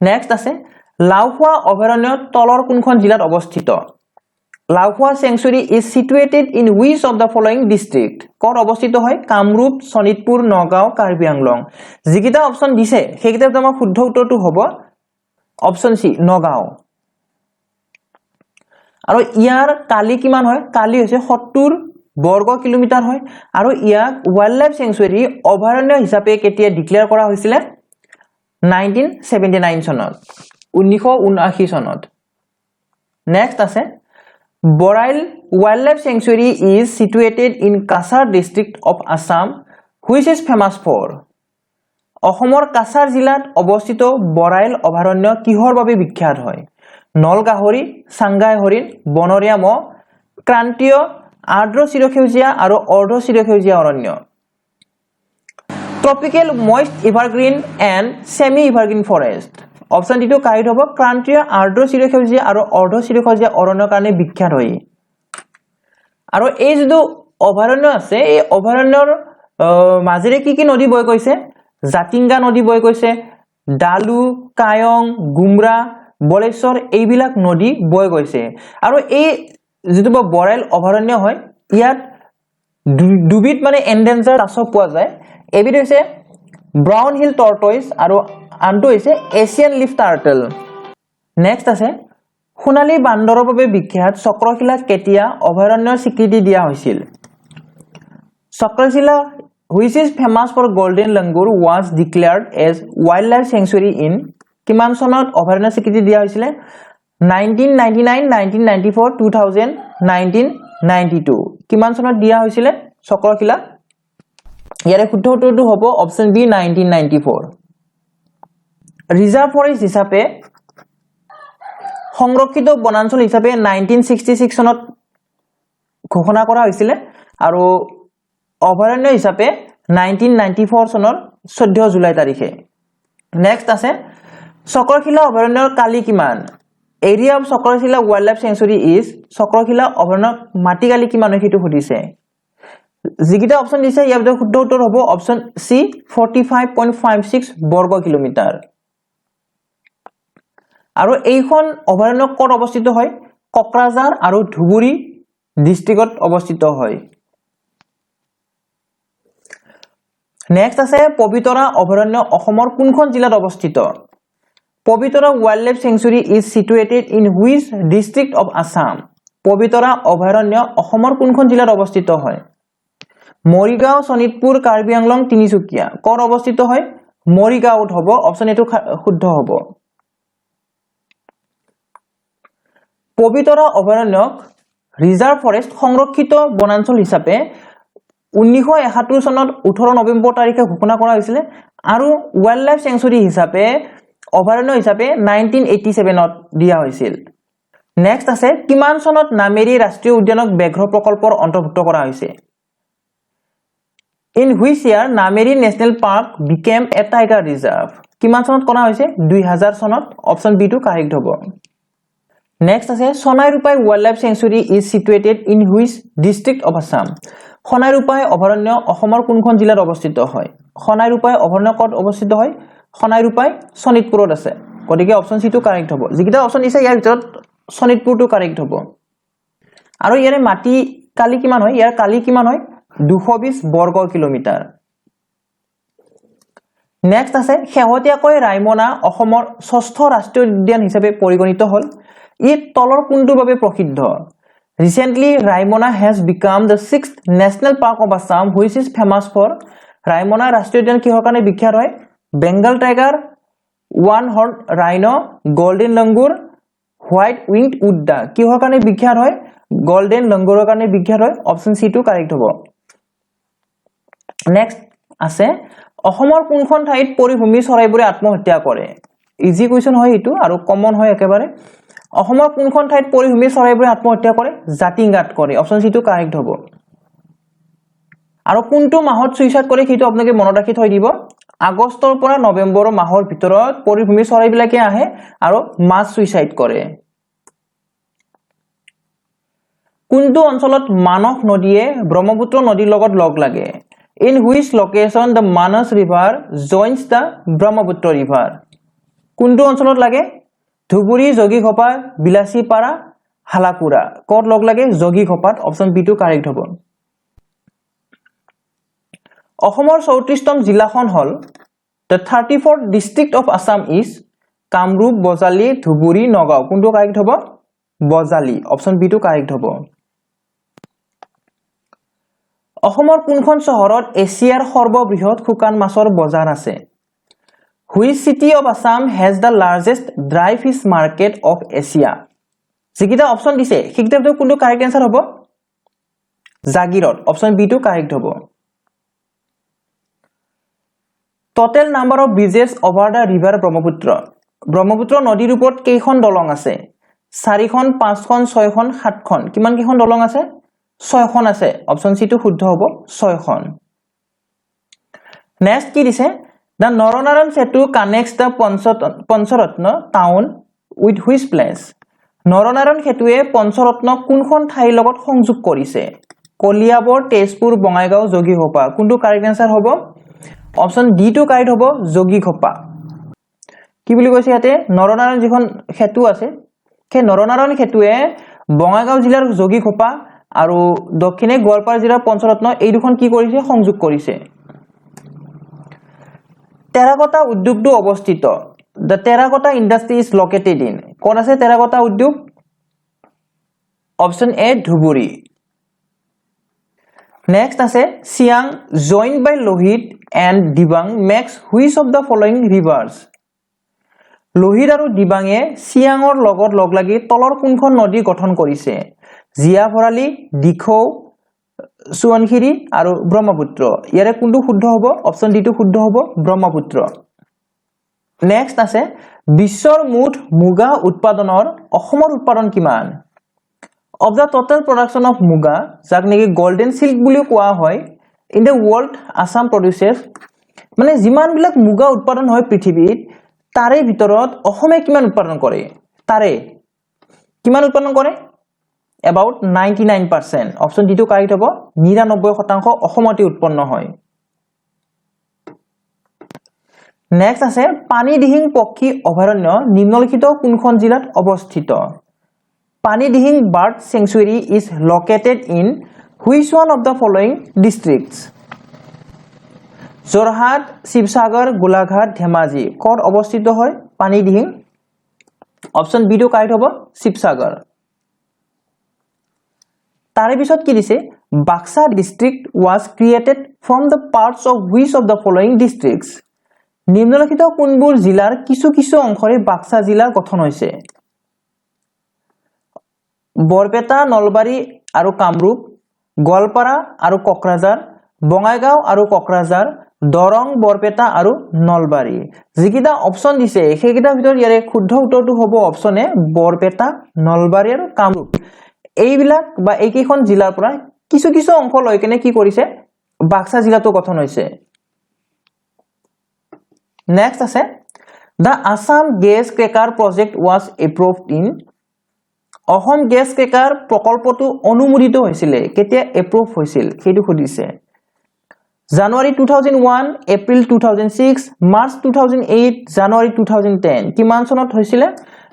নেক্সট আছে লাউখোৱা অভয়াৰণ্য তলৰ কোনখন জিলাত অৱস্থিত Laokhowa sanctuary is situated in which of the following district কত অৱস্থিত হয় কামৰূপ শোণিতপুৰ নগাঁও কাৰ্বি আংলং যিকিটা অপচন দিছে সেইকিটা আমাৰ শুদ্ধ উত্তৰটো হ'ব অপচন সি নগাঁও আৰু ইয়াৰ কালি কিমান হয় কালি হৈছে 70 বৰ্গ কিলোমিটাৰ হয় আৰু ইয়াক ওয়াইল্ড লাইফ চেংচুৰী অভয়াৰণ্য হিচাপে কেতিয়া ডিক্লেয়াৰ কৰা হৈছিল 1979 চনত 1979 চনত নেক্সট আছে Barail wild life sanctuary is situated in Cachar district of Assam which is famous for অসমৰ কাছাৰ জিলাত অৱস্থিত বৰাইল অভয়াৰণ্য কিহৰ বাবে বিখ্যাত হয় নলগাহৰি সাংগাই হৰিণ বনৰীয়া মহ ক্ৰান্তীয় আৰ্দ্ৰ চিৰসেউজীয়া আৰু অৰ্ধ চিৰসেউজীয়া অৰণ্য tropical moist evergreen and semi evergreen forest option D টো কাৰেক্ট হ'ব ক্ৰান্তীয় আৰ্দ্ৰ চিৰসেউজীয়া আৰু অৰ্ধ চিৰসেউজীয়া অৰণ্যৰ কাৰণে বিখ্যাত হয় আৰু এই যিটো অভয়াৰণ্য আছে এই অভয়াৰণ্যৰ মাজেৰে কি নদী বৈ গৈছে জাতিংগা নদী বৈ গৈছে ডালু কায়ং গুমৰা বলেশ্বৰ এইবিলাক নদী বৈ গৈছে আৰু এই যেটো বৰাইল অভয়াৰণ্য হয় ইয়াত দুবিধ মানে এন্ডেঞ্জাৰ্ড মাছ পোৱা যায় এবিধ হৈছে ব্ৰাউন হিল টৰ্টইজ আৰু আনটো হৈছে এছিয়ান লিফ টাৰ্টল নেক্সট আছে সোণালী বান্দৰৰ বাবে বিখ্যাত চক্ৰশিলা কেতিয়া অভয়াৰণ্যৰ স্বীকৃতি দিয়া হৈছিল চক্ৰশিলা which is famous for golden langur was declared as wildlife sanctuary in কিমান চনত অভয়াৰণ্য স্বীকৃতি দিয়া হৈছিল 1999 1994 2000 1992 কিমান চনত দিয়া হৈছিল চক্ৰশিলা ইয়াৰে শুদ্ধ উত্তৰটো হ'ব অপচন বি 1994 ৰিজাৰ্ভ ফৰেষ্ট হিচাপে সংৰক্ষিত বনাঞ্চল হিচাপে 1966 চনত ঘোষণা কৰা হৈছিল আৰু অভয়াৰণ্য হিচাপে 1994 চনৰ 14 জুলাই তাৰিখে নেক্সট আছে চক্ৰশিলা অভয়াৰণ্যৰ কালি কিমান area of Chakrashila wild life sanctuary is Chakrashila অভয়াৰণ্যৰ মাটি কালি কিমান হেতু সুধিছে যিকিটা অপচন দিছে ইয়াৰ ভিতৰত শুদ্ধ উত্তৰ হ'ব অপচন সি 45.56 বৰ্গ কিলোমিটাৰ আৰু এইখন অভয়াৰণ্য ক'ত অৱস্থিত হয় কোকৰাঝাৰ আৰু ধুবুৰী ডিস্ট্ৰিক্টত অৱস্থিত হয় নেক্সট আছে পবিতৰা অভয়াৰণ্য অসমৰ কোনখন জিলাত অৱস্থিত Pobitora wild life sanctuary is situated in which district of Assam Pobitora অভয়াৰণ্য অসমৰ কোনখন জিলাত অৱস্থিত হয় মৰিগাঁও শোণিতপুৰ কাৰ্বি আংলং তিনিচুকীয়া ক'ত অৱস্থিত হয় মৰিগাঁওত হ'ব অপচন এটো শুদ্ধ হ'ব পবিতৰা অভয়াৰণ্যক ৰিজাৰ্ভ ফৰেষ্ট সংৰক্ষিত বনাঞ্চল হিচাপে 1971 চনত 18 নৱেম্বৰ তাৰিখে ঘোষণা কৰা হৈছিল আৰু ওয়াইল্ড লাইফ চেংচুৰী হিচাপে অভয়াৰণ্য হিচাপে 1987ত দিয়া হৈছিল নেক্সট আছে কিমান চনত নামেৰী ৰাষ্ট্ৰীয় উদ্যানক ব্যাঘ্ৰ প্ৰকল্পৰ অন্তৰ্ভুক্ত কৰা হৈছে In which year Nameri National Park became a tiger reserve? কিমান চনত কৰা হৈছে 2000 চনত অপচন বি টু কাৰেক্ট হ'ব নেক্সট আছে Sonairupai wildlife sanctuary is situated in which district of Assam Sonairupai অভয়াৰণ্য অসমৰ কোনখন জিলাত অৱস্থিত হয় সোনাইৰূপাই অভয়াৰণ্য ক'ত অৱস্থিত হয় সোনাইৰূপাই শোণিতপুৰত আছে গতিকে অপচন সি টু কাৰেক্ট হ'ব যিকিটা অপচন দিছে ইয়াৰ ভিতৰত শোণিতপুৰটো কাৰেক্ট হ'ব আৰু ইয়াৰে মাটি কালি কিমান হয় ইয়াৰ কালি কিমান হয় 220 বৰ্গ কিলোমিটাৰ নেক্সট আছে শেহতীয়াকৈ ৰাইমনা অসমৰ ষষ্ঠ ৰাষ্ট্ৰীয় উদ্যান হিচাপে পৰিগণিত হ'ল ই তলৰ কোনটোৰ বাবে প্ৰসিদ্ধ Recently Raimona has become the 6th national park of Assam which is famous for Raimona ৰাষ্ট্ৰীয় উদ্যান কিহৰ কাৰণে বিখ্যাত হয় Bengal tiger one horned rhino golden langur white winged udda কিহৰ কাৰণে বিখ্যাত হয় golden languৰৰ কাৰণে বিখ্যাত হয় অপচন সি টু কাৰেক্ট হ'ব নেক্সট আছে অসমৰ কোনখন ঠাইত পৰিভূমি চৰাইবোৰে আত্মহত্যা কৰে ইজি কোৱেশ্চন হয় এটো আৰু কমন হয় একেবাৰে অসমৰ কোনখন ঠাইত পৰিভূমি চৰাইবোৰে আত্মহত্যা কৰে জাতিংগাত কৰে অপচন সি টু কাৰেক্ট হ'ব আৰু কোনটো মাহত সুইসাইড কৰে সেইটো আপোনালোকে মনত ৰাখি থৈ দিব আগষ্টৰ পৰা নৱেম্বৰ মাহৰ ভিতৰত পৰিভূমি চৰাইবিলাকে আহে আৰু মাছ সুইসাইড কৰে কোনটো অঞ্চলত মানস নদীয়ে ব্ৰহ্মপুত্ৰ নদীৰ লগত লগ লাগে In which location the Manas river joins the Brahmaputra river? কোনটো অঞ্চলত লাগে ধুবুৰী যোগীঘোপা বিলাসীপাৰা হালাকুৰা ক'ত লগ লাগে যোগীঘোপাত অপচন বি টু কাৰেক্ট হ'ব অসমৰ 34তম জিলাখন হ'ল the 34th district of Assam is Kamrup Bajali Dhubri Nagaon কোনটো কাৰেক্ট হ'ব বজালী অপচন বি টু কাৰেক্ট হ'ব অসমৰ কোনখন চহৰত এছিয়াৰ সৰ্ববৃহৎ শুকান মাছৰ বজাৰ আছে Which city of Assam has the largest dry fish market of Asia যিকিটা অপচন দিছে সেইকিটাৰ ভিতৰত কোনটো কাৰেক্ট আনসাৰ হ'ব জাগিৰত অপচন বি টু কাৰেক্ট হ'ব Total number of bridges over the river Brahmaputra নদীৰ ওপৰত কেইখন দলং আছে 4খন 5খন 6খন 7খন কিমান কেইখন দলং আছে 6খন আছে অপচন সি টু শুদ্ধ হ'ব 6খন নেক্সট কি দিছে The Naranaran Setu connects the Pancharatna town with which place? Naranaran Setuৱে Panchratna কোনখন ঠাইৰ লগত সংযোগ কৰিছে কলিয়াবৰ তেজপুৰ বঙাইগাঁও যোগীঘোপা কোনটো কাৰেক্ট আনসাৰ হ'ব অপচন ডি টু কাৰেক্ট হ'ব যোগীঘোপা কি বুলি কৈছে ইয়াতে নৰনাৰায়ণ যিখন সেতু আছে সেই নৰনাৰায়ণ সেতুৱে বঙাইগাঁও জিলাৰ যোগীঘোপা আৰু দক্ষিণে গোৱালপাৰা জিলাৰ পঞ্চৰত্ন এই দুখন কি কৰিছে সংযোগ কৰিছে টেৰাকোটা উদ্যোগটো অৱস্থিত The terracotta industry is located in কোন আছে টেৰাকোটা উদ্যোগ অপচন এ ধুবুৰী নেক্সট আছে Siang joined by Lohit and Dibang makes which of the following rivers Lohit আৰু Dibange সিয়াঙৰ লগত লগ লাগি তলৰ কোনখন নদী গঠন কৰিছে জিয়া ভৰালী দিখৌ সুৱনখিৰি আৰু ব্ৰহ্মপুত্ৰ ইয়াৰে কোনটো শুদ্ধ হ'ব অপচন ডি টু শুদ্ধ হ'ব ব্ৰহ্মপুত্ৰ নেক্সট আছে বিশ্বৰ মুঠ মুগা উৎপাদনৰ অসমৰ উৎপাদন কিমান of the total production of muga যাক নেকি গোল্ডেন সিল্ক বুলি কোৱা হয় in the world Assam produces মানে যিমান বিলাক মুগা উৎপাদন হয় পৃথিৱীত তাৰে ভিতৰত অসমে কিমান উৎপাদন কৰে তাৰে কিমান উৎপাদন কৰে about 99% অপচন ডি টু কাৰেক্ট হ'ব 99% অসমতে উৎপন্ন হয় নেক্সট আছে পানীদিহিং পক্ষী অভয়াৰণ্য নিম্নলিখিত কোনখন জিলাত অৱস্থিত Panidihing bird sanctuary is located in which one of the following districts Jorhat Sivasagar Golaghat Dhemaji ক'ত অৱস্থিত হয় পানীদিহিং অপচন বি টু কাৰেক্ট হ'ব শিৱসাগৰ তাৰে পিছত কি দিছে Baksa district was created from the parts of which of the following districts নিম্নলিখিত কোনবোৰ জিলাৰ কিছু কিছু অংশৰে বাক্সা জিলা গঠন হৈছে বৰপেটা নলবাৰী আৰু কামৰূপ গোৱালপাৰা আৰু কোকৰাঝাৰ বঙাইগাঁও আৰু কোকৰাঝাৰ দৰং বৰপেটা আৰু নলবাৰী যিকিটা অপচন দিছে সেইকিটাৰ ভিতৰত ইয়াৰে শুদ্ধ উত্তৰটো হ'ব অপচন এ বৰপেটা নলবাৰী আৰু কামৰূপ এইবিলাক বা এইকেইখন জিলাৰ পৰা কিছু কিছু অংশ লৈ কেনে কি কৰিছে বাক্সা জিলাটো গঠন হৈছে নেক্সট আছে The Assam Gas Cracker Project was approved in Assam gas cracker প্ৰকল্পটো অনুমোদিত হৈছিল কেতিয়া এপ্ৰুভ হৈছিল সেইটো খুদিছে জানুৱাৰী 2001 এপ্ৰিল 2006 মাৰ্চ 2008 জানুৱাৰী 2010 কিমান চনত হৈছিল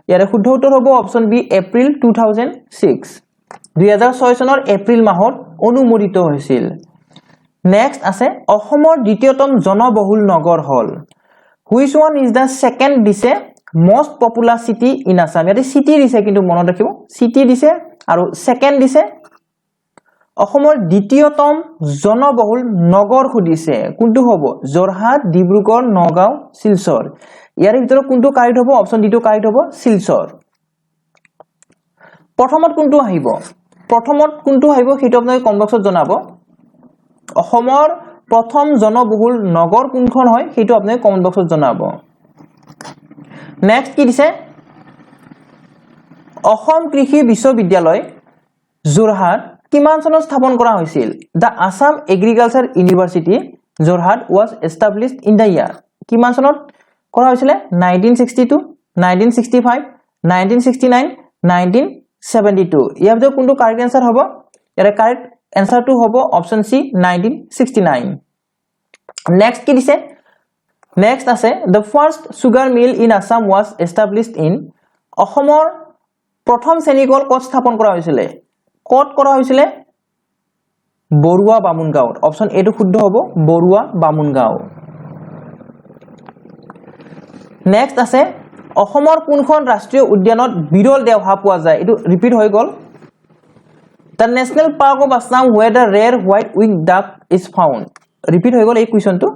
ইয়াৰে শুদ্ধ উত্তৰ হ'ব অপচন বি এপ্ৰিল 2006 2006 চনৰ এপ্ৰিল মাহত অনুমোদিত হৈছিল নেক্সট আছে অসমৰ দ্বিতীয়তম জনবহুল নগৰ হল Which one is the second দিছে most popular city in Assam ইয়াতে city দিছে কিন্তু মনত ৰাখিব city দিছে আৰু second দিছে অসমৰ দ্বিতীয়তম জনবহুল নগৰ খুদিছে কোনটো হ'ব জৰহাট ডিব্ৰুগড় নগাঁও শিলচৰ ইয়াৰ ভিতৰত কোনটো কাৰেক্ট হ'ব অপচন ডি টো কাৰেক্ট হ'ব শিলচৰ প্ৰথমত কোনটো আহিব সেইটো আপোনালোকে কমেন্ট বক্সত জনাব অসমৰ প্ৰথম জনবহুল নগৰ কোনখন হয় সেইটো আপোনালোকে কমেন্ট বক্সত জনাব নেক্সট কি দিছে অসম কৃষি বিশ্ববিদ্যালয় যোৰহাট কিমান চনত স্থাপন কৰা হৈছিল the Assam agriculture university Jorhat was established in the year কিমান চনত কৰা হৈছিল 1962 1965 1969 1972 ইয়াৰ ভিতৰত কোনটো কাৰেক্ট আনসাৰ হ'ব ইয়াৰ correct Answer to hobo option C 1969 next ki dise next ase the first sugar mill in Assam was established in Ahomor prothom senikol kot sthapon kora hoisile Borua Bamungao option A to shuddho hobo Borua Bamungao next ase Ahomor kunkhon rashtriyo udyanot birol deoha poa jay etu repeat hoi gol The National Park of Assam where the rare white-winged duck is found. Repeat হৈ গল এই কোৱেশ্চনটো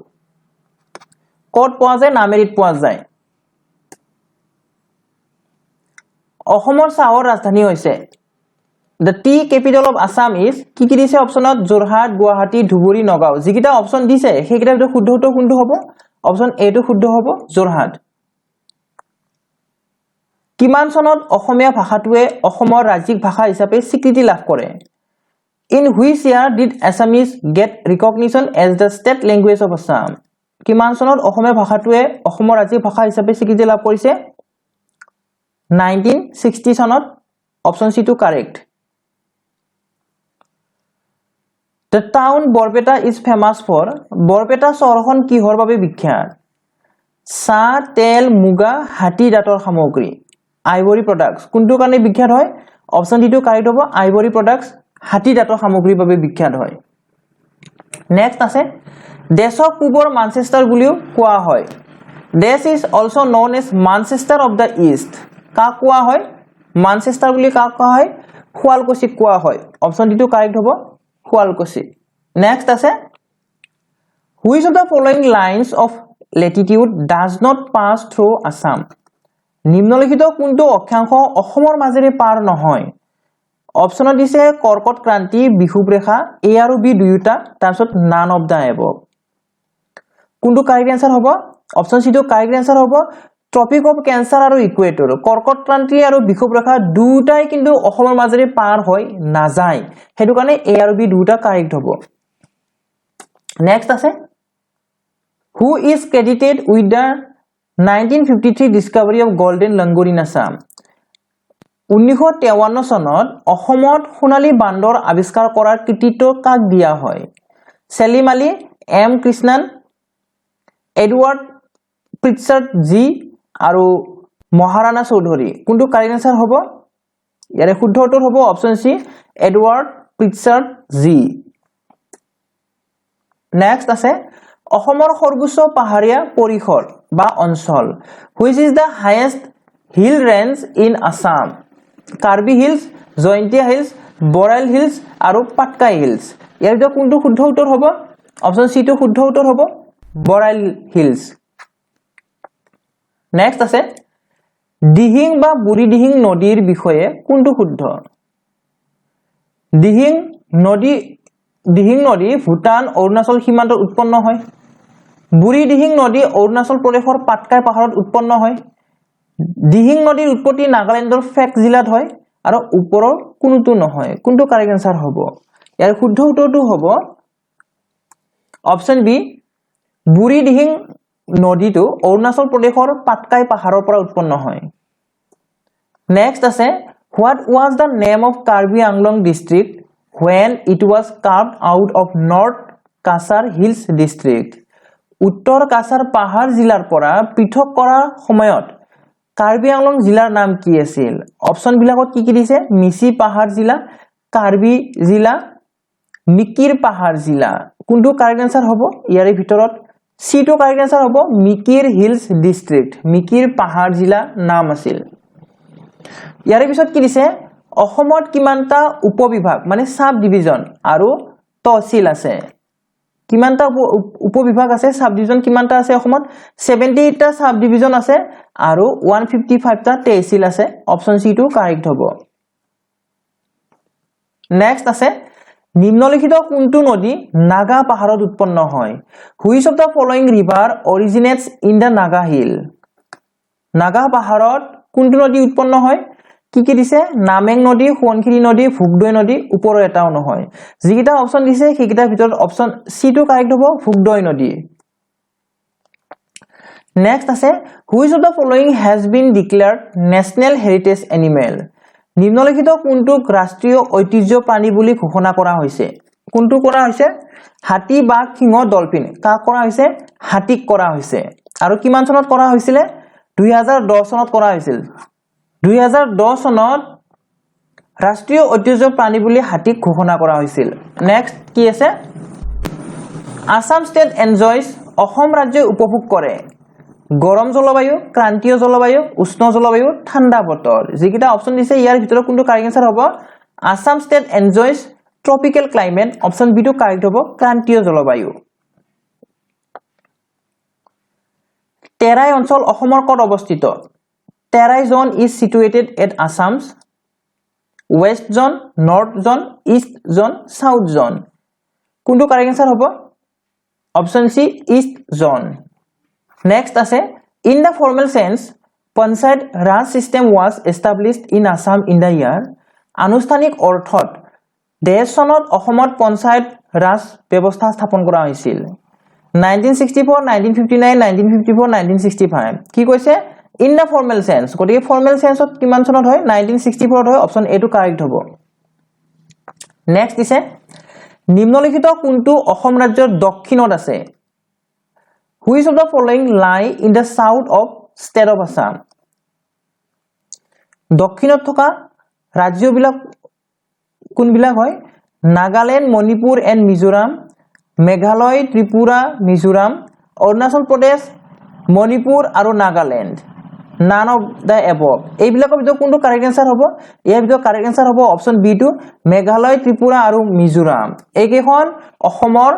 ক'ত পোৱা যায় নামেৰিত পোৱা যায় অসমৰ চাহৰ ৰাজধানী হৈছে The tea capital of Assam is কি দিছে অপচনত যোৰহাট গুৱাহাটী ধুবুৰী নগাঁও যিকিটা অপচন দিছে সেইকিটা ভিতৰত শুদ্ধ উত্তৰ কোনটো হ'ব অপচন এ টো শুদ্ধ হ'ব যোৰহাট কিমান চনত অসমীয়া ভাষাটোৱে অসমৰ ৰাজ্যিক ভাষা হিচাপে স্বীকৃতি লাভ কৰে In which year did Assamese get recognition as the state language of Assam কিমান চনত অসমীয়া ভাষাটোৱে অসমৰ ৰাজ্যিক ভাষা হিচাপে স্বীকৃতি লাভ কৰিছে 1960 চনত অপচন সি টো correct The town Borpeta is famous for Borpeta চহৰখন কিহৰ বাবে বিখ্যাত চাহ তেল মুগা হাতী দাঁতৰ সামগ্ৰী Ivory products কোনটো কাৰণে বিখ্যাত হয় অপচন ডি টো কাৰেক্ট হ'ব Ivory products হাতী দাঁতৰ সামগ্ৰীৰ বাবে বিখ্যাত হয় নেক্সট আছে দেশক পূবৰ মানচেষ্টাৰ বুলিও কোৱা হয় This is also known as Manchester of the East কা কোৱা হয় মানচেষ্টাৰ বুলি কা কোৱা হয় শুৱালকুছিক কোৱা হয় অপচন ডি টো কাৰেক্ট হ'ব শুৱালকুছি নেক্সট আছে Which of the following lines of latitude does not pass through Assam নিম্নলিখিত কোনটো অক্ষাংশ অসমৰ মাজেৰে পাৰ নহয় অপচনত দিছে কৰ্কট ক্ৰান্তি বিষুৱ ৰেখা এ আৰু বি দুয়োটা তাৰপিছত নান অফ দা এবভ কোনটো কাৰেক্ট আনসাৰ হ'ব অপচন সি টো কাৰেক্ট আনসাৰ হ'ব ট্ৰপিক অফ ক্যান্সাৰ আৰু ইকুৱেটৰ কৰ্কট ক্ৰান্তি আৰু বিষুৱ ৰেখা দুটাই কিন্তু অসমৰ মাজেৰে পাৰ হৈ না যায় হেতু কাৰণে এ আৰু বি দুটা কাৰেক্ট হ'ব নেক্সট আছে Who is credited with the 1953 discovery of golden langur in Assam 1953 চনত অসমত সোণালী বান্দৰ আৱিষ্কাৰ কৰাৰ কৃতিত্ব কাক দিয়া হয় Salim Ali M Krishnan Edward Pritchard G আৰু মহাৰাণা চৌধুৰী কোনটো কাৰেক্ট আনসাৰ হ'ব ইয়াৰে শুদ্ধ উত্তৰ হ'ব option C Edward Pritchard G next আছে অসমৰ সৰ্বোচ্চ পাহাৰীয়া পৰিসৰ বা অঞ্চল which is the highest hill range in Assam Karbi Hills Jointia Hills Boral Hills আৰু Patkai Hills ইয়াৰ ভিতৰত কোনটো শুদ্ধ উত্তৰ হ'ব অপচন সি টো শুদ্ধ উত্তৰ হ'ব Boral Hills নেক্সট আছে দিহিং বা বুঢ়ী দিহিং নদীৰ বিষয়ে কোনটো শুদ্ধ দিহিং নদী ভূটান অৰুণাচল সীমান্তত উৎপন্ন হয় বুঢ়ী দিহিং নদী অৰুণাচল প্ৰদেশৰ পাটকাই পাহাৰত উৎপন্ন হয় দিহিং নদীৰ উৎপত্তি নাগালেণ্ডৰ ফেক জিলাত হয় আৰু ওপৰৰ কোনটো নহয় কোনটো কাৰেক্ট আনসাৰ হ'ব ইয়াৰ শুদ্ধ উত্তৰটো হ'ব অপচন বি বুঢ়ী দিহিং নদীটো অৰুণাচল প্ৰদেশৰ পাটকাই পাহাৰৰ পৰা উৎপন্ন হয় নেক্সট আছে what was the name of Karbi Anglong district when it was carved out of North Kasar Hills district উত্তৰ কাছাৰ পাহাৰ জিলাৰ পৰা পৃথক কৰা সময়ত কাৰ্বি আংলং জিলাৰ নাম কি আছিল অপচন বিলাকত কি দিছে মিছি পাহাৰ জিলা কাৰ্বি জিলা মিকিৰ পাহাৰ জিলা কোনটো কাৰেক্ট আনসাৰ হ'ব ইয়াৰে ভিতৰত সি টো কাৰেক্ট আনসাৰ হ'ব মিকিৰ হিলছ ডিস্ট্ৰিক্ট মিকিৰ পাহাৰ জিলা নাম আছিল ইয়াৰে পিছত কি দিছে অসমত কিমানটা উপবিভাগ মানে সাব ডিভিজন আৰু তহসিল আছে কিমানটা উপবিভাগ আছে সাব ডিভিজন কিমানটা আছে অসমত 78 টা সাব ডিভিজন আছে আৰু 155 টা তহসিল আছে অপচন সি টো কাৰেক্ট হ'ব নেক্সট আছে নিম্নলিখিত কোনটো নদী নাগা পাহাৰত উৎপন্ন হয় which of the following river originates in the Naga hill Naga পাহাৰত কোনটো নদী উৎপন্ন হয় কি দিছে নামেং নদী সোৱনখিৰি নদী ভুগদৈ নদী ওপৰৰ এটাও নহয় যিকিটা অপচন দিছে সেইকিটাৰ ভিতৰত অপচন সি টো কাৰেক্ট হ'ব ভুগদৈ নদী নেক্সট আছে which of the following has been declared national heritage animal নিম্নলিখিত কোনটোক ৰাষ্ট্ৰীয় ঐতিহ্য প্ৰাণী বুলি ঘোষণা কৰা হৈছে কোনটো কৰা হৈছে হাতী বাঘ সিংহ ডলফিন কাক কৰা হৈছে হাতীক কৰা হৈছে আৰু কিমান চনত কৰা হৈছিল 2010 চনত কৰা হৈছিল 2010 চনত ৰাষ্ট্ৰীয় ঐতিহ্য প্ৰাণী বুলি হাতীক ঘোষণা কৰা হৈছিল নেক্সট কি আছে আসাম ষ্টেট এনজয়ছ অসম ৰাজ্যই উপভোগ কৰে গৰম জলবায়ু ক্ৰান্তীয় জলবায়ু উষ্ণ জলবায়ু ঠাণ্ডা বতৰ যিকিটা অপচন দিছে ইয়াৰ ভিতৰত কোনটো কাৰেক্ট আনসাৰ হ'ব Assam state enjoys tropical climate option B টো কাৰেক্ট হ'ব ক্ৰান্তীয় জলবায়ু তেৰাই অঞ্চল অসমৰ ক'ত অৱস্থিত Terai zone is situated at Assam's west zone north zone east zone south zone কোনটো কাৰেক্ট আনসাৰ হ'ব option C east zone next আছে in the formal sense panchayat raj system was established in Assam in the year আনুষ্ঠানিক অৰ্থত দেশ চনত অসমত পঞ্চায়ত ৰাজ ব্যৱস্থা স্থাপন কৰা হৈছিল 1964 1959 1954 1965 কি কৈছে ইন দা ফৰ্মেল সেন্স গতিকে ফৰ্মেল সেন্সত কিমান চনত হয় 1964 হয় অপচন এ টো কাৰেক্ট হ'ব নেক্সট দিছে নিম্নলিখিত কোনটো অসম ৰাজ্যৰ দক্ষিণত আছে which of the following lie in the south of state of Assam দক্ষিণত থকা ৰাজ্যবিলাক কোনবিলাক হয় নাগালেণ্ড মণিপুৰ এণ্ড মিজোৰাম মেঘালয় ত্ৰিপুৰা মিজোৰাম অৰুণাচল প্ৰদেশ মণিপুৰ আৰু Nagaland none of the above এইবিলাকৰ ভিতৰত কোনটো কাৰেক্ট আনসাৰ হ'ব ইয়াৰ ভিতৰত কাৰেক্ট আনসাৰ হ'ব অপচন বি টো মেঘালয় ত্ৰিপুৰা আৰু মিজোৰাম এইকেইখন অসমৰ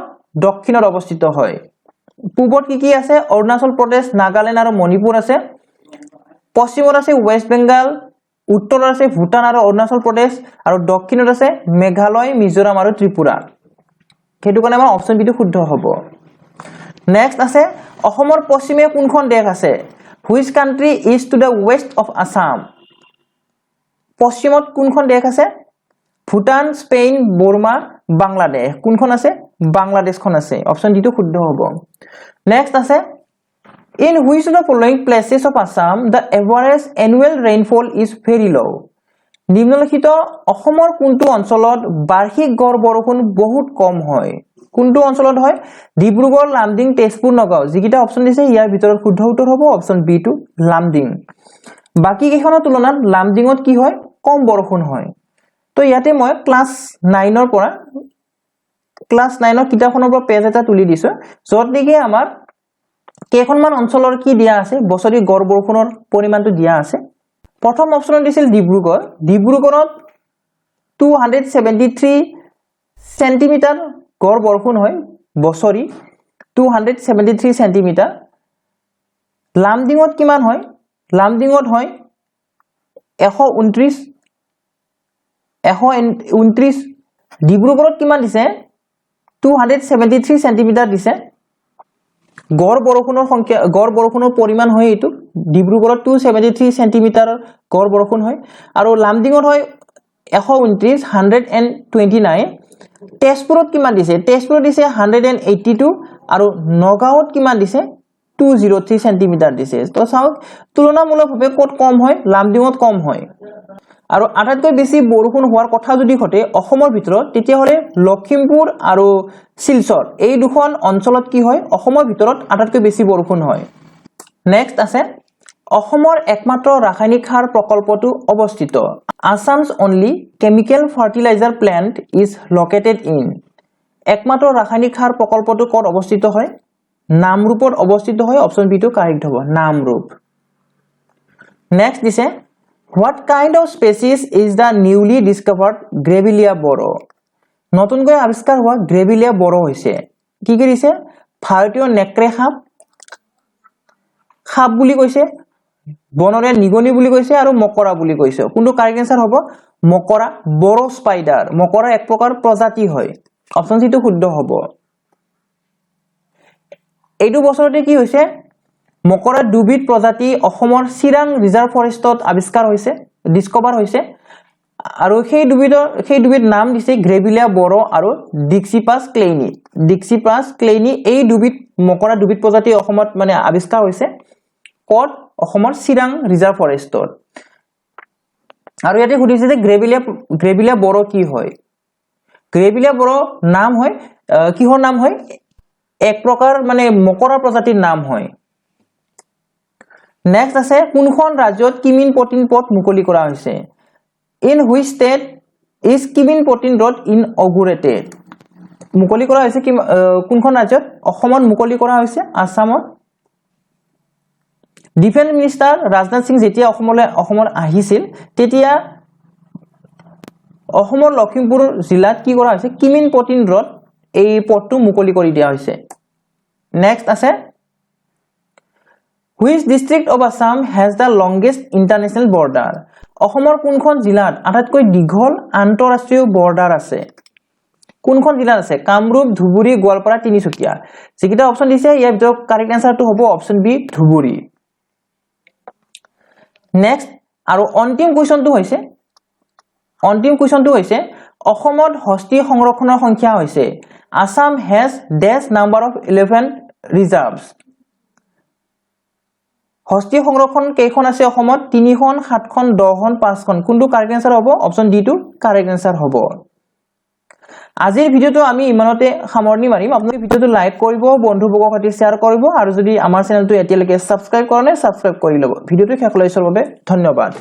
দক্ষিণত অৱস্থিত হয় পূবত কি আছে অৰুণাচল প্ৰদেশ নাগালেণ্ড আৰু মণিপুৰ আছে পশ্চিমত আছে ওয়েষ্ট বেংগল উত্তৰত আছে ভূটান আৰু অৰুণাচল প্ৰদেশ আৰু দক্ষিণত আছে মেঘালয় মিজোৰাম আৰু ত্ৰিপুৰা সেইটো কাৰণে আমাৰ অপচন বি টো শুদ্ধ হ'ব নেক্সট আছে অসমৰ পশ্চিমে কোনখন দেশ আছে which country is to the west of Assam পশ্চিমত কোনখন দেশ আছে ভূটান স্পেইন বৰ্মা বাংলাদেশ কোনখন আছে বাংলাদেশখন আছে অপচন ডি টো শুদ্ধ হ'ব নেক্সট আছে in which of the following places of Assam da average annual rainfall is very লো নিম্নলিখিত অসমৰ কোনটো অঞ্চলত বাৰ্ষিক গড় বৰষুণ বহুত কম হয় কোনটো অঞ্চলত হয় ডিব্ৰুগড় লামডিং তেজপুৰ নগাঁও যিকিটা অপচন দিছে ইয়াৰ ভিতৰত শুদ্ধ উত্তৰ হ'ব অপচন বি টো লামডিং বাকি কেইখনৰ তুলনাত লামডিঙত কি হয় কম বৰষুণ হয় তো ইয়াতে মই ক্লাস 9 ৰ পৰা ক্লাস 9 ৰ কিতাপখনৰ পৰা পেজ এটা তুলি দিছো যত নেকি আমাৰ কেইখনমান অঞ্চলৰ কি দিয়া আছে বছৰি গড় বৰষুণৰ পৰিমাণটো দিয়া আছে প্ৰথম অপচন দিছিল ডিব্ৰুগড়ত 273 সেন্টিমিটাৰ গড় বৰষুণ হয় বছৰি 273 সেন্টিমিটাৰ লামডিঙত কিমান হয় লামডিঙত হয় 129 ডিব্ৰুগড়ত কিমান দিছে 273 সেন্টিমিটাৰ দিছে গড় বৰষুণৰ পৰিমাণ হয় এইটো ডিব্ৰুগড়ত 273 সেন্টিমিটাৰ গড় বৰষুণ হয় আৰু লামডিঙত হয় 129 129 তেজপুৰত কিমান দিছে তেজপুৰত দিছে 182 আৰু নগাঁৱত কিমান দিছে 203 সেন্টিমিটাৰ দিছে তো চাওক তুলনামূলকভাৱে ক'ত কম হয় লামডিঙত কম হয় আৰু আটাইতকৈ বেছি বৰষুণ হোৱাৰ কথা যদি ঘটে অসমৰ ভিতৰত তেতিয়া হলে লখিমপুৰ আৰু শিলচৰ এই দুখন অঞ্চলত কি হয় অসমৰ ভিতৰত আটাইতকৈ বেছি বৰষুণ হয় নেক্সট আছে অসমৰ একমাত্ৰ ৰাসায়নিক সাৰ প্ৰকল্পটো অৱস্থিত Assam's only chemical fertilizer plant is located in একমাত্ৰ ৰাসায়নিক সাৰ প্ৰকল্পটো ক'ত অৱস্থিত হয় নামৰূপত অৱস্থিত হয় অপচন বি টো কাৰেক্ট হ'ব নামৰূপ নেক্সট দিছে What kind of species is the newly discovered Grevillea boro? নতুনকৈ আৱিষ্কাৰ হোৱা Grevillea boro হৈছে কি কি দিছে ভাৰতীয় নেক্ৰে সাপ বুলি কৈছে বনৰীয়া নিগনি বুলি কৈছে আৰু মকৰা বুলি কৈছে কোনটো কাৰেক্ট আনসাৰ হ'ব মকৰা বড়ো স্পাইডাৰ মকৰা এক প্ৰকাৰ প্ৰজাতি হয় অপচন সি টো শুদ্ধ হ'ব এইটো বছৰতে কি হৈছে মকৰা দুবিধ প্ৰজাতি অসমৰ চিৰাং ৰিজাৰ্ভ ফৰেষ্টত আৱিষ্কাৰ হৈছে ডিসকভাৰ হৈছে আৰু সেই দুবিধ নাম দিছে গ্ৰেভিলিয়া বড়ো আৰু ডিক্সিপাছ ক্লেইনি এই দুবিধ মকৰা দুবিধ প্ৰজাতি অসমত মানে আৱিষ্কাৰ হৈছে কত অসমৰ চিৰাং ৰিজাৰ্ভ ফৰেষ্টত আৰু ইয়াতে সুধিছে যে গ্ৰেভিলিয়া বড়ো কি হয় গ্ৰেভিলিয়া বড়ো নাম হয় কিহৰ নাম হয় এক প্ৰকাৰ মানে মকৰা প্ৰজাতিৰ নাম হয় নেক্সট আছে কোনখন ৰাজ্যত কিমিন প্ৰটিন পথ মুকলি কৰা হৈছে in which state is Kimin Potin road inaugurated মুকলি কৰা হৈছে কোনখন ৰাজ্যত অসমত মুকলি কৰা হৈছে আসামত ডিফেন্স মিনিষ্টাৰ ৰাজনাথ সিং যেতিয়া অসমত আহিছিল তেতিয়া অসমৰ লখিমপুৰ জিলাত কি কৰা হৈছে কিমিন প্ৰটিন ৰড এই পথটো মুকলি কৰি দিয়া হৈছে নেক্সট আছে Which district of Assam has the longest international border? অসমৰ কোনখন জিলাত আটাইতকৈ দীঘল আন্তঃৰাষ্ট্ৰীয় বৰ্ডাৰ আছে কোনখন জিলাত আছে কামৰূপ ধুবুৰী গোৱালপাৰা তিনিচুকীয়া যিকিটা অপচন দিছে ইয়াৰ ভিতৰত কাৰেক্ট আনসাৰটো হ'ব অপচন বি ধুবুৰী নেক্সট আৰু অন্তিম কুৱেশ্যনটো হৈছে অসমত হস্তি সংৰক্ষণৰ সংখ্যা হৈছে Assam has dash number of 11 reserves হস্তি সংৰক্ষণ কেইখন আছে অসমত 3খন 7খন 10খন 5খন কোনটো কাৰেক্ট আনসাৰ হ'ব অপচন ডি টো কাৰেক্ট আনসাৰ হ'ব আজিৰ ভিডিওটো আমি ইমানতে সামৰণি মাৰিম আপোনালোকে ভিডিওটো লাইক কৰিব বন্ধুবৰ্গৰ সৈতে শেয়াৰ কৰিব আৰু যদি আমাৰ চেনেলটো এতিয়ালৈকে সাবস্ক্ৰাইব কৰা নাই সাবস্ক্ৰাইব কৰি লব ভিডিওটো শেষলৈ চোৱাৰ বাবে ধন্যবাদ